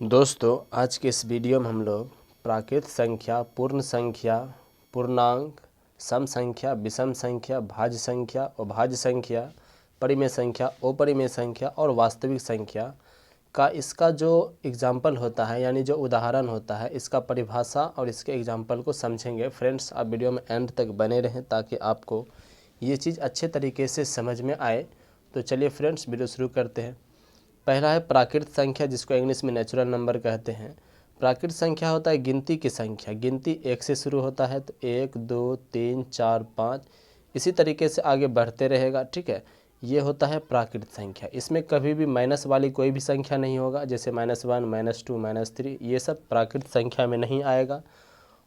दोस्तों, आज के इस वीडियो में हम लोग प्राकृत संख्या, पूर्ण संख्या, पूर्णांक, सम संख्या, विषम संख्या, भाज्य संख्या, अभाज्य संख्या, परिमेय संख्या, अपरिमेय संख्या और वास्तविक संख्या का इसका जो एग्जाम्पल होता है, यानी जो उदाहरण होता है, इसका परिभाषा और इसके एग्जाम्पल को समझेंगे। फ्रेंड्स, आप वीडियो में एंड तक बने रहें ताकि आपको ये चीज़ अच्छे तरीके से समझ में आए। तो चलिए फ्रेंड्स, वीडियो शुरू करते हैं। पहला है प्राकृत संख्या, जिसको इंग्लिश में नेचुरल नंबर कहते हैं। प्राकृत संख्या होता है गिनती की संख्या। गिनती 1 से शुरू होता है, तो 1 2 3 4 5 इसी तरीके से आगे बढ़ते रहेगा। ठीक है, ये होता है प्राकृत संख्या। इसमें कभी भी माइनस वाली कोई भी संख्या नहीं होगा, जैसे -1 -2 -3, ये सब प्राकृत संख्या में नहीं आएगा।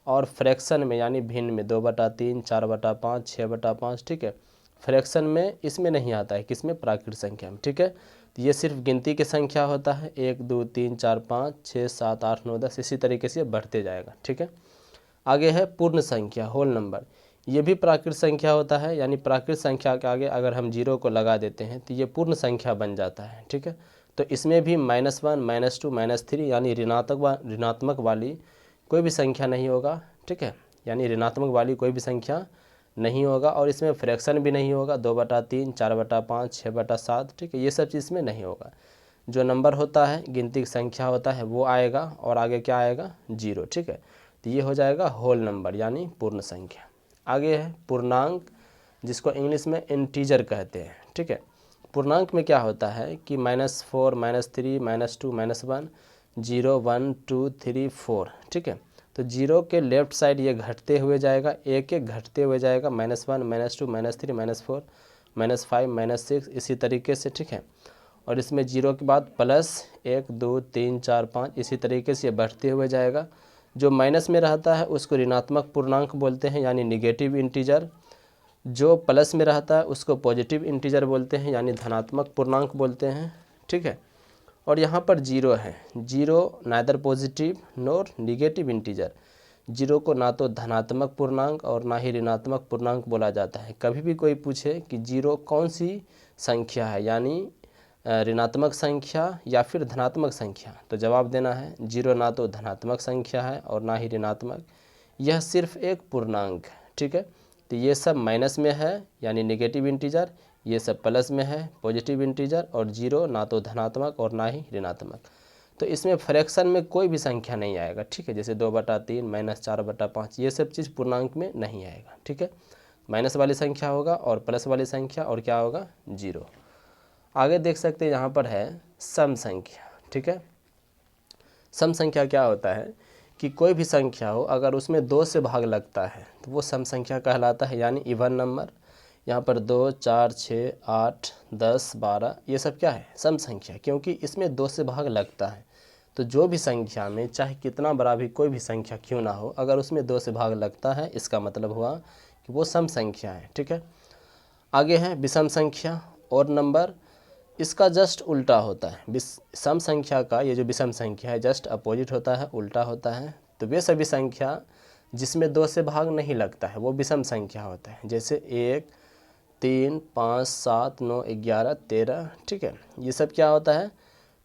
और फ्रैक्शन में यानी भिन्न में 2/3 4/5 6/5, ठीक है, फ्रैक्शन में इसमें नहीं आता है, किसमें? प्राकृत संख्या में। ठीक है, तो ये सिर्फ गिनती की संख्या होता है, 1 2 3 4 5 6 7 8 9 10 इसी तरीके से बढ़ते जाएगा। ठीक है, आगे है पूर्ण संख्या, होल नंबर। ये भी प्राकृत संख्या होता है, यानी प्राकृत संख्या के आगे अगर हम 0 को लगा देते हैं तो ये पूर्ण संख्या बन जाता है। ठीक है, तो इसमें भी -1 -2 -3 यानी ऋणात्मक वाली कोई भी संख्या नहीं होगा। ठीक है, यानी ऋणात्मक वाली कोई भी संख्या नहीं होगा। और इसमें फ्रैक्शन भी नहीं होगा, 2/3 4/5 6/7, ठीक है, ये सब चीज़ में नहीं होगा। जो नंबर होता है, गिनती की संख्या होता है, वो आएगा और आगे क्या आएगा? 0। ठीक है, तो ये हो जाएगा होल नंबर यानी पूर्ण संख्या। आगे है पूर्णांक, जिसको इंग्लिश में इंटीजर कहते हैं। ठीक है, पूर्णांक में क्या होता है कि -4 -3 -2 -1 0 1 2 3 4। ठीक है, तो 0 के लेफ्ट साइड ये घटते हुए जाएगा, एक एक घटते हुए जाएगा, -1 -2 -3 -4 -5 -6 इसी तरीके से। ठीक है, और इसमें 0 के बाद +1 2 3 4 5 इसी तरीके से ये बढ़ते हुए जाएगा। जो माइनस में रहता है उसको ऋणात्मक पूर्णांक बोलते हैं, यानी निगेटिव इंटीजर। जो प्लस में रहता है उसको पॉजिटिव इंटीजर बोलते हैं, यानी धनात्मक पूर्णांक बोलते हैं। ठीक है, और यहाँ पर 0 है। 0 neither positive nor negative integer. 0 को ना तो धनात्मक पूर्णांक और ना ही ऋणात्मक पूर्णांक बोला जाता है। कभी भी कोई पूछे कि 0 कौन सी संख्या है, यानी ऋणात्मक संख्या या फिर धनात्मक संख्या, तो जवाब देना है 0 ना तो धनात्मक संख्या है और ना ही ऋणात्मक, यह सिर्फ एक पूर्णांक है। ठीक है, तो ये सब माइनस में है यानी नेगेटिव इंटीजर, ये सब प्लस में है पॉजिटिव इंटीजर, और 0 ना तो धनात्मक और ना ही ऋणात्मक। तो इसमें फ्रैक्शन में कोई भी संख्या नहीं आएगा। ठीक है, जैसे 2/3 -4/5 ये सब चीज़ पूर्णांक में नहीं आएगा। ठीक है, माइनस वाली संख्या होगा और प्लस वाली संख्या, और क्या होगा? 0। आगे देख सकते हैं यहाँ पर है सम संख्या। ठीक है, सम संख्या क्या होता है कि कोई भी संख्या हो, अगर उसमें 2 से भाग लगता है तो वो सम संख्या कहलाता है, यानी इवन नंबर। यहाँ पर 2 4 6 8 10 12 ये सब क्या है? सम संख्या, क्योंकि इसमें 2 से भाग लगता है। तो जो भी संख्या में चाहे कितना बड़ा भी कोई भी संख्या क्यों ना हो, अगर उसमें 2 से भाग लगता है, इसका मतलब हुआ कि वो सम संख्या है। ठीक है, आगे है विषम संख्या और नंबर। इसका जस्ट उल्टा होता है। सम संख्या का ये जो विषम संख्या है जस्ट अपोजिट होता है, उल्टा होता है। तो वे सभी संख्या जिसमें 2 से भाग नहीं लगता है वो विषम संख्या होता है, जैसे 1 3 5 7 9 11 13। ठीक है, ये सब क्या होता है?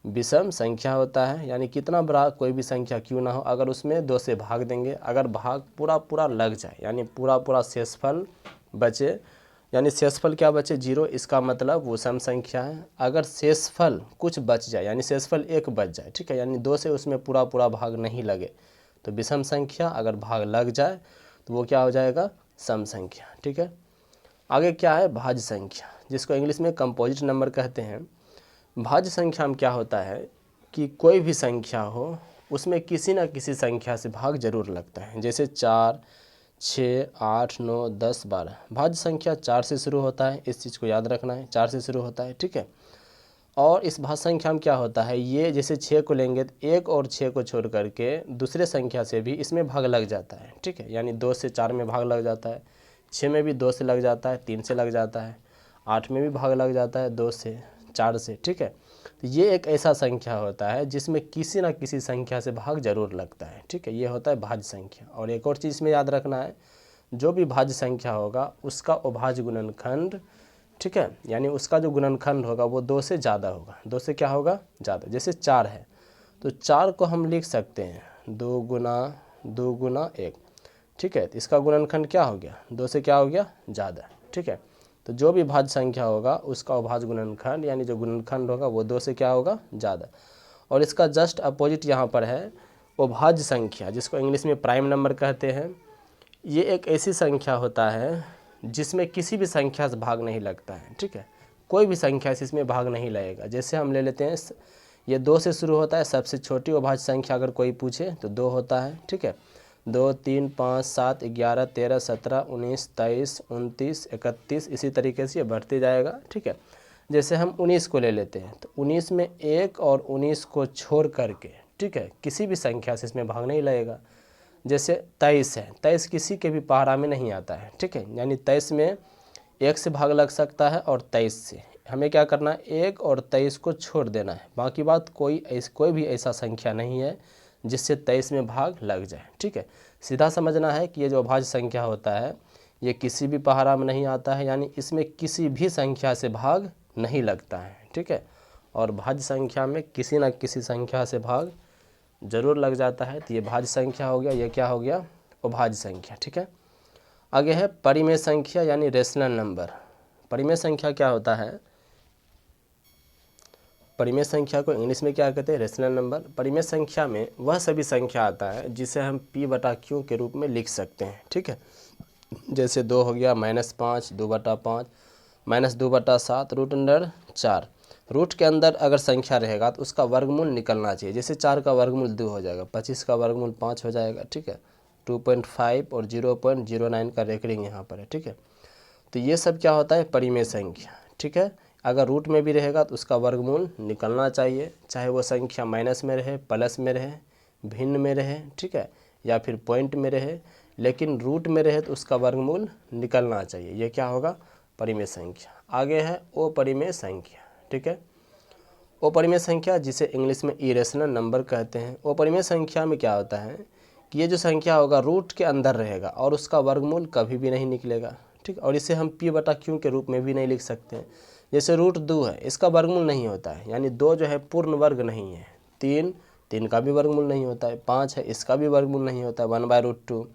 विषम संख्या होता है, यानी कितना बड़ा कोई भी संख्या क्यों ना हो, अगर उसमें 2 से भाग देंगे, अगर भाग पूरा पूरा लग जाए, यानी पूरा पूरा शेषफल बचे, यानी शेषफल क्या बचे? 0, इसका मतलब वो सम संख्या है। अगर शेषफल कुछ बच जाए, यानी शेषफल 1 बच जाए, ठीक है, यानी 2 से उसमें पूरा पूरा भाग नहीं लगे, तो विषम संख्या। अगर भाग लग जाए तो वो क्या हो जाएगा? सम संख्या। ठीक है, आगे क्या है? भाज्य संख्या, जिसको इंग्लिश में कंपोजिट नंबर कहते हैं। भाज्य संख्या में क्या होता है कि कोई भी संख्या हो, उसमें किसी न किसी संख्या से भाग जरूर लगता है, जैसे 4 6 8 9 10 12। भाज्य संख्या 4 से शुरू होता है, इस चीज़ को याद रखना है, 4 से शुरू होता है। ठीक है, और इस भाज्य संख्या में क्या होता है, ये जैसे 6 को लेंगे तो 1 और 6 को छोड़ करके दूसरे संख्या से भी इसमें भाग लग जाता है। ठीक है, यानी 2 से 4 में भाग लग जाता है, 6 में भी 2 से लग जाता है, 3 से लग जाता है, 8 में भी भाग लग जाता है 2 से 4 से। ठीक है, तो ये एक ऐसा संख्या होता है जिसमें किसी न किसी संख्या से भाग जरूर लगता है। ठीक है, ये होता है भाज्य संख्या। और एक और चीज़ में याद रखना है, जो भी भाज्य संख्या होगा उसका अभाज्य गुणनखंड, ठीक है, यानी उसका जो गुणनखंड होगा वो 2 से ज़्यादा होगा। 2 से क्या होगा? ज़्यादा। जैसे 4 है तो 4 को हम लिख सकते हैं 2 गुना 1, ठीक है। तो इसका गुणनखंड क्या हो गया, 2 से क्या हो गया ज़्यादा, ठीक है। तो जो भी भाज्य संख्या होगा उसका अभाज्य गुणनखंड यानी जो गुणनखंड होगा वो 2 से क्या होगा ज़्यादा। और इसका जस्ट अपोजिट यहाँ पर है अभाज्य संख्या, जिसको इंग्लिश में प्राइम नंबर कहते हैं। ये एक ऐसी संख्या होता है जिसमें किसी भी संख्या से भाग नहीं लगता है, ठीक है। कोई भी संख्या से इसमें भाग नहीं लगेगा। जैसे हम ले लेते हैं, ये 2 से शुरू होता है, सबसे छोटी अभाज्य संख्या अगर कोई पूछे तो 2 होता है, ठीक है। 2, 3, 5, 7, 11, 13, 17, 19, 23, 29, 31, इसी तरीके से ये बढ़ते जाएगा, ठीक है। जैसे हम 19 को ले लेते हैं तो 19 में 1 और 19 को छोड़ करके, ठीक है, किसी भी संख्या से इसमें भाग नहीं लगेगा। जैसे 23 है, 23 किसी के भी पहाड़ा में नहीं आता है, ठीक है। यानी 23 में 1 से भाग लग सकता है और 23 से। हमें क्या करना है, 1 और 23 को छोड़ देना है। बाकी बात कोई भी ऐसा संख्या नहीं है जिससे 23 में भाग लग जाए, ठीक है। सीधा समझना है कि ये जो अभाज्य संख्या होता है ये किसी भी पहाड़ा में नहीं आता है, यानी इसमें किसी भी संख्या से भाग नहीं लगता है, ठीक है। और भाज्य संख्या में किसी न किसी संख्या से भाग जरूर लग जाता है। तो ये भाज्य संख्या हो गया, ये क्या हो गया अभाज्य संख्या, ठीक है। आगे है परिमेय संख्या यानी रेशनल नंबर। परिमेय संख्या क्या होता है, परिमेय संख्या को इंग्लिश में क्या कहते हैं, रेशनल नंबर। परिमेय संख्या में वह सभी संख्या आता है जिसे हम p/q के रूप में लिख सकते हैं, ठीक है। जैसे 2 हो गया -5, 2/5, -2/7 √4। रूट के अंदर अगर संख्या रहेगा तो उसका वर्गमूल निकलना चाहिए। जैसे 4 का वर्गमूल 2 हो जाएगा, 25 का वर्गमूल 5 हो जाएगा, ठीक है। 2.5 और 0.09 का रेकरिंग यहाँ पर है, ठीक है। तो ये सब क्या होता है परिमेय संख्या, ठीक है। अगर रूट में भी रहेगा तो उसका वर्गमूल निकलना चाहिए, चाहे वो संख्या माइनस में रहे, प्लस में रहे, भिन्न में रहे, ठीक है, या फिर पॉइंट में रहे, लेकिन रूट में रहे तो उसका वर्गमूल निकलना चाहिए। ये क्या होगा परिमेय संख्या। आगे है अपरिमेय संख्या, ठीक है। अपरिमेय संख्या जिसे इंग्लिश में इरेशनल नंबर कहते हैं। अपरिमेय संख्या में क्या होता है कि ये जो संख्या होगा रूट के अंदर रहेगा और उसका वर्गमूल कभी भी नहीं निकलेगा, ठीक। और इसे हम p/q के रूप में भी नहीं लिख सकते हैं। जैसे √2 है, इसका वर्गमूल नहीं होता है, यानी 2 जो है पूर्ण वर्ग नहीं है। 3 का भी वर्गमूल नहीं होता है। 5 है, इसका भी वर्गमूल नहीं होता है। 1/√2,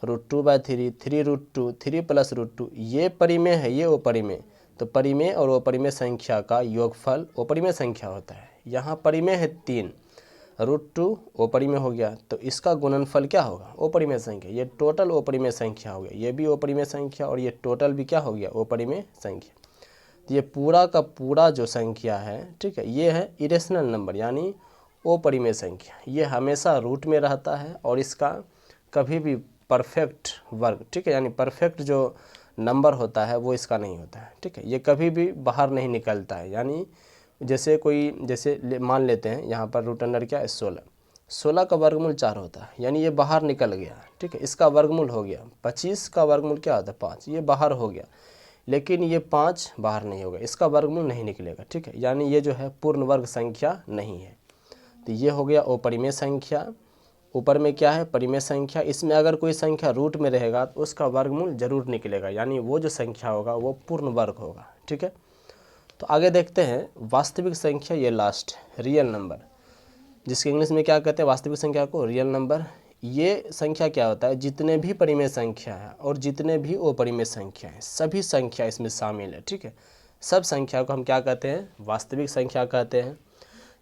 √2/3, 3√2, 3 + √2, ये परिमेय है, ये अपरिमेय। तो परिमेय और अपरिमेय संख्या का योगफल अपरिमेय संख्या होता है। यहाँ परिमेय है 3, √2 अपरिमेय हो गया, तो इसका गुणनफल क्या होगा अपरिमेय संख्या। ये टोटल अपरिमेय संख्या हो गया, ये भी अपरिमेय संख्या और ये टोटल भी क्या हो गया अपरिमेय संख्या। तो ये पूरा का पूरा जो संख्या है, ठीक है, ये है इरेशनल नंबर यानी अपरिमेय संख्या। ये हमेशा रूट में रहता है और इसका कभी भी परफेक्ट वर्ग, ठीक है, यानी परफेक्ट जो नंबर होता है वो इसका नहीं होता है, ठीक है। ये कभी भी बाहर नहीं निकलता है। यानी जैसे मान लेते हैं यहाँ पर रूट अंडर क्या है 16 का वर्गमूल 4 होता है, यानी ये बाहर निकल गया, ठीक है। इसका वर्गमूल हो गया 25 का वर्गमूल क्या होता है 5, ये बाहर हो गया, लेकिन ये 5 बाहर नहीं होगा, इसका वर्गमूल नहीं निकलेगा, ठीक है। यानी ये जो है पूर्ण वर्ग संख्या नहीं है। तो ये हो गया अपरिमेय संख्या। ऊपर में क्या है परिमेय संख्या। इसमें अगर कोई संख्या रूट में रहेगा तो उसका वर्गमूल जरूर निकलेगा, यानी वो जो संख्या होगा वो पूर्ण वर्ग होगा, ठीक है। तो आगे देखते हैं वास्तविक संख्या, ये लास्ट रियल नंबर, जिसके इंग्लिश में क्या कहते हैं वास्तविक संख्या को रियल नंबर। ये संख्या क्या होता है, जितने भी परिमेय संख्या है और जितने भी अपरिमेय संख्या है सभी संख्या इसमें शामिल है, ठीक है। सब संख्या को हम क्या कहते हैं वास्तविक संख्या कहते हैं।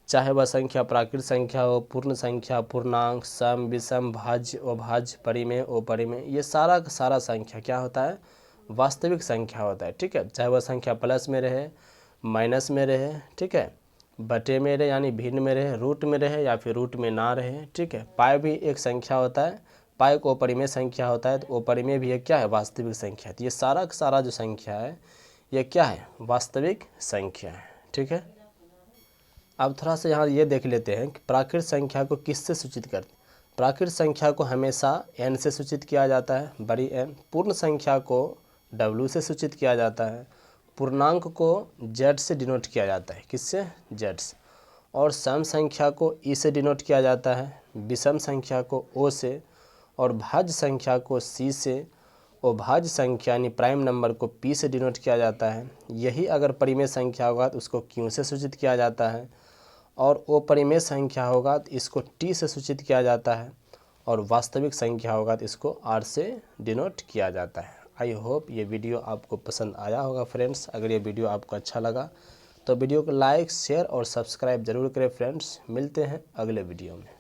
चाहे वह संख्या प्राकृत संख्या हो, पूर्ण संख्या, पूर्णांक, सम, विषम, भाज्य, अभाज्य, परिमेय, अपरिमेय, ये सारा का सारा संख्या क्या होता है वास्तविक संख्या होता है, ठीक है। चाहे वह संख्या प्लस में रहे, माइनस में रहे, ठीक है, बटे में रहे यानी भिन्न में रहे, रूट में रहे या फिर रूट में ना रहे, ठीक है। पाई भी एक संख्या होता है, पाई को अपरिमेय संख्या होता है, तो अपरिमेय भी एक क्या है वास्तविक संख्या। तो ये सारा का सारा जो संख्या है ये क्या है वास्तविक संख्या है, ठीक है। अब थोड़ा सा यहाँ ये देख लेते हैं कि प्राकृत संख्या को किससे सूचित करते हैं। प्राकृत संख्या को हमेशा n से सूचित किया जाता है, बड़ी N। पूर्ण संख्या को W से सूचित किया जाता है। पूर्णांक को Z से डिनोट किया जाता है, किससे Z से। और सम संख्या को E से डिनोट किया जाता है, विषम संख्या को O से, और भाज्य संख्या को C से, और भाज्य संख्या यानी प्राइम नंबर को P से डिनोट किया जाता है। यही अगर परिमेय संख्या होगा तो उसको Q से सूचित किया जाता है। और वो परिमेय संख्या होगा तो इसको टी से सूचित किया जाता है, और वास्तविक संख्या होगा तो इसको आर से डिनोट किया जाता है। आई होप ये वीडियो आपको पसंद आया होगा फ्रेंड्स। अगर ये वीडियो आपको अच्छा लगा तो वीडियो को लाइक, शेयर और सब्सक्राइब जरूर करें फ्रेंड्स। मिलते हैं अगले वीडियो में।